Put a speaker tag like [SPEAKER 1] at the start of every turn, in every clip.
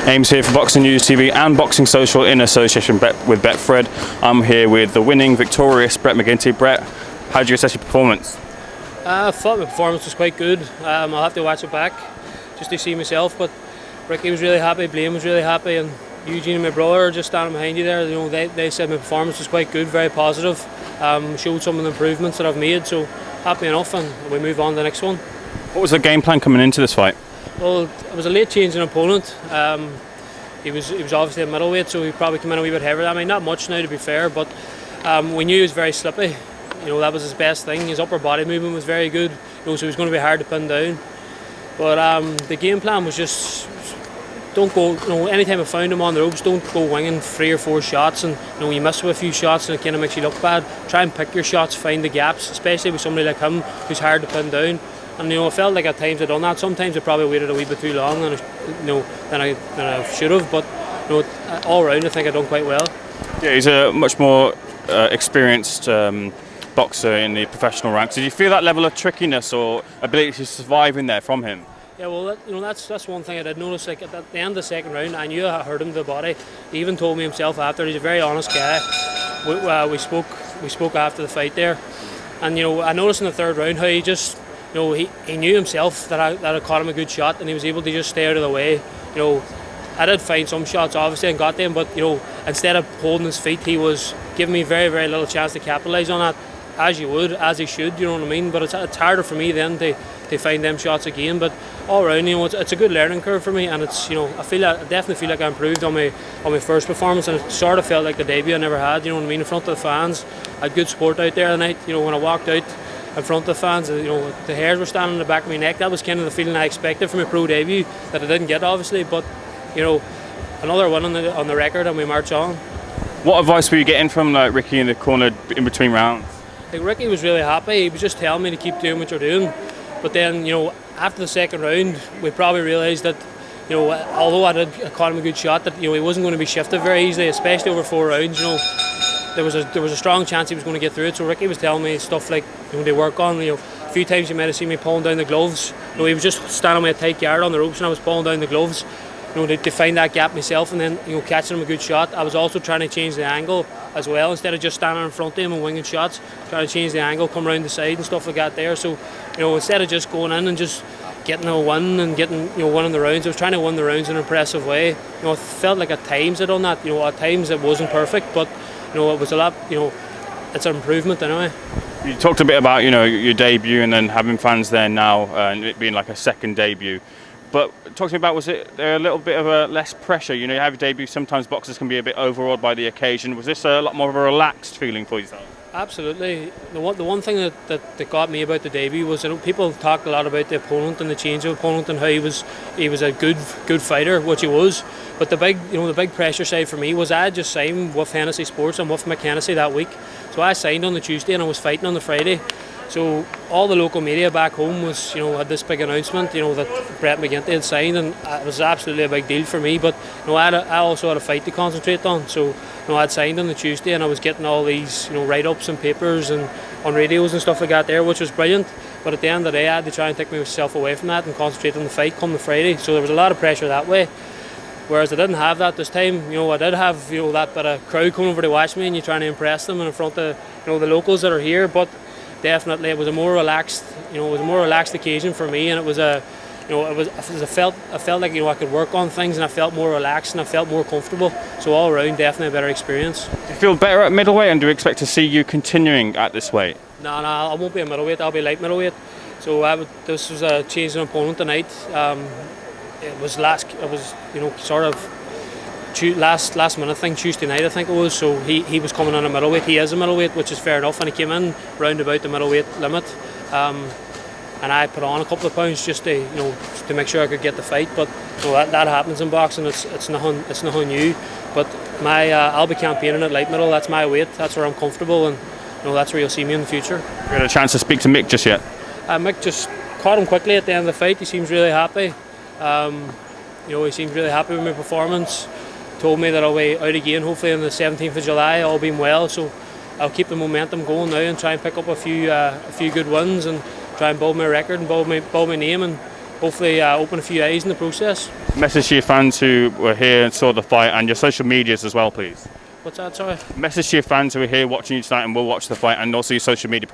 [SPEAKER 1] Aymz here for Boxing News TV and Boxing Social in association with Betfred. I'm here with the winning, victorious Brett McGinty. Brett, how did you assess your performance?
[SPEAKER 2] I thought my performance was quite good. I'll have to watch it back just to see myself, but Ricky was really happy, Blaine was really happy, and Eugene and my brother are just standing behind you there. You know, they said my performance was quite good, very positive. Showed some of the improvements that I've made, so happy enough, and we move on to the next one.
[SPEAKER 1] What was the game plan coming into this fight?
[SPEAKER 2] Well, it was a late change in opponent. He was obviously a middleweight, so he probably came in a wee bit heavier. I mean, not much now to be fair, but we knew he was very slippy. You know, that was his best thing. His upper body movement was very good. You know, so he was going to be hard to pin down. But the game plan was just don't go. You know, anytime I found him on the ropes, don't go winging 3 or 4 shots, and you know, you miss with a few shots, and it kind of makes you look bad. Try and pick your shots, find the gaps, especially with somebody like him who's hard to pin down. And you know, I felt like at times I'd done that. Sometimes I probably waited a wee bit too long, and than I should have. But you know, all round I think I've done quite well.
[SPEAKER 1] Yeah, he's a much more experienced boxer in the professional ranks. Did you feel that level of trickiness or ability to survive in there from him?
[SPEAKER 2] Yeah, well, that's one thing I did notice. Like at the end of the second round, I knew I hurt him to the body. He even told me himself after. He's a very honest guy. We spoke after the fight there, and you know, I noticed in the third round how he just. You know, he knew himself that I caught him a good shot, and he was able to just stay out of the way. You know, I did find some shots obviously and got them, but you know, instead of holding his feet, he was giving me very, very little chance to capitalise on that, as he should. You know what I mean? But it's harder for me then to find them shots again. But all around, you know, it's a good learning curve for me, and it's, you know, I definitely feel like I improved on my first performance, and it sort of felt like the debut I never had. You know what I mean? In front of the fans, I had good support out there tonight. You know, when I walked out in front of the fans, you know, the hairs were standing on the back of my neck. That was kind of the feeling I expected from a pro debut that I didn't get, obviously. But you know, another one on the record, and we march on.
[SPEAKER 1] What advice were you getting from Ricky in the corner in between rounds?
[SPEAKER 2] Like, Ricky was really happy. He was just telling me to keep doing what you're doing. But then, you know, after the second round, we probably realised that, you know, although I caught him a good shot, that, you know, he wasn't going to be shifted very easily, especially over 4 rounds. You know, there was a strong chance he was going to get through it. So Ricky was telling me stuff like, you know, they work on. You know, a few times you might have seen me pulling down the gloves. You know, he was just standing with a tight guard on the ropes, and I was pulling down the gloves. You know, to find that gap myself, and then, you know, catching him a good shot. I was also trying to change the angle as well, instead of just standing in front of him and winging shots. Trying to change the angle, come around the side and stuff like that there. So, you know, instead of just going in and just getting a win and getting, you know, winning the rounds, I was trying to win the rounds in an impressive way. You know, I felt like at times I'd done that. You know, at times it wasn't perfect, but you know, it was a lot. You know, it's an improvement anyway.
[SPEAKER 1] You talked a bit about, you know, your debut and then having fans there now, and it being like a second debut. But talk to me about, was it there a little bit of a less pressure? You know, you have a debut, sometimes boxers can be a bit overawed by the occasion. Was this a lot more of a relaxed feeling for yourself?
[SPEAKER 2] Absolutely. The one thing that got me about the debut was, you know, people talked a lot about the opponent and the change of opponent and how he was a good fighter, which he was. But the big pressure side for me was I had just signed with Hennessy Sports and with McKenzie that week. So I signed on the Tuesday and I was fighting on the Friday. So all the local media back home was, you know, had this big announcement, you know, that Brett McGinty had signed, and it was absolutely a big deal for me. But you know, I also had a fight to concentrate on. So, you know, I'd signed on the Tuesday, and I was getting all these, you know, write-ups and papers and on radios and stuff like that there, which was brilliant. But at the end of the day, I had to try and take myself away from that and concentrate on the fight come the Friday. So there was a lot of pressure that way. Whereas I didn't have that this time. You know, I did have, you know, that bit of crowd coming over to watch me, and you're trying to impress them in front of, you know, the locals that are here. But definitely, it was a more relaxed, you know, it was a more relaxed occasion for me, and it was a, you know, I felt like, you know, I could work on things, and I felt more relaxed and I felt more comfortable. So all around, definitely a better experience.
[SPEAKER 1] Do you feel better at middleweight, and do you expect to see you continuing at this weight?
[SPEAKER 2] No, I won't be a middleweight. I'll be light middleweight. So this was a change in opponent tonight. It was you know, sort of last minute thing, Tuesday night I think it was. So he was coming on a middleweight. He is a middleweight, which is fair enough, and he came in round about the middleweight limit. And I put on a couple of pounds just to, you know, to make sure I could get the fight. But you know, that happens in boxing. It's nothing new. But I'll be campaigning at light middle. That's my weight. That's where I'm comfortable, and you know, that's where you'll see me in the future.
[SPEAKER 1] You had a chance to speak to Mick just yet?
[SPEAKER 2] Mick just caught him quickly at the end of the fight. He seems really happy. You know, he seems really happy with my performance. Told me that I'll be out again hopefully on the 17th of July, all being well. So I'll keep the momentum going now and try and pick up a few good wins and try and build my record and build my name, and hopefully open a few eyes in the process.
[SPEAKER 1] Message to your fans who were here and saw the fight, and your social medias as well, please.
[SPEAKER 2] What's that, sorry?
[SPEAKER 1] Message to your fans who are here watching you tonight and will watch the fight, and also your social media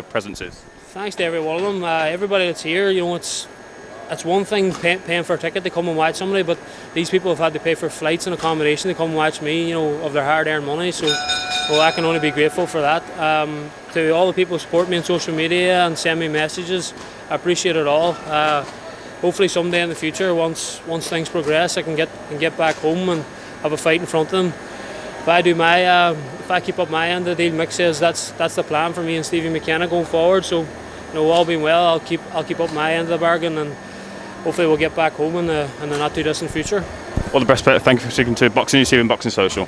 [SPEAKER 1] presences.
[SPEAKER 2] Thanks to every one of them. Everybody that's here, it's one thing paying for a ticket to come and watch somebody, but these people have had to pay for flights and accommodation to come and watch me, of their hard-earned money. So, I can only be grateful for that. To all the people who support me on social media and send me messages, I appreciate it all. Hopefully someday in the future, once things progress, I can get back home and have a fight in front of them. If I keep up my end of the deal, Mick says that's the plan for me and Stevie McKenna going forward. So, all being well, I'll keep up my end of the bargain, and hopefully we'll get back home in the not too distant future.
[SPEAKER 1] All the best, Brett. Thank you for speaking to Boxing News here and Boxing Social.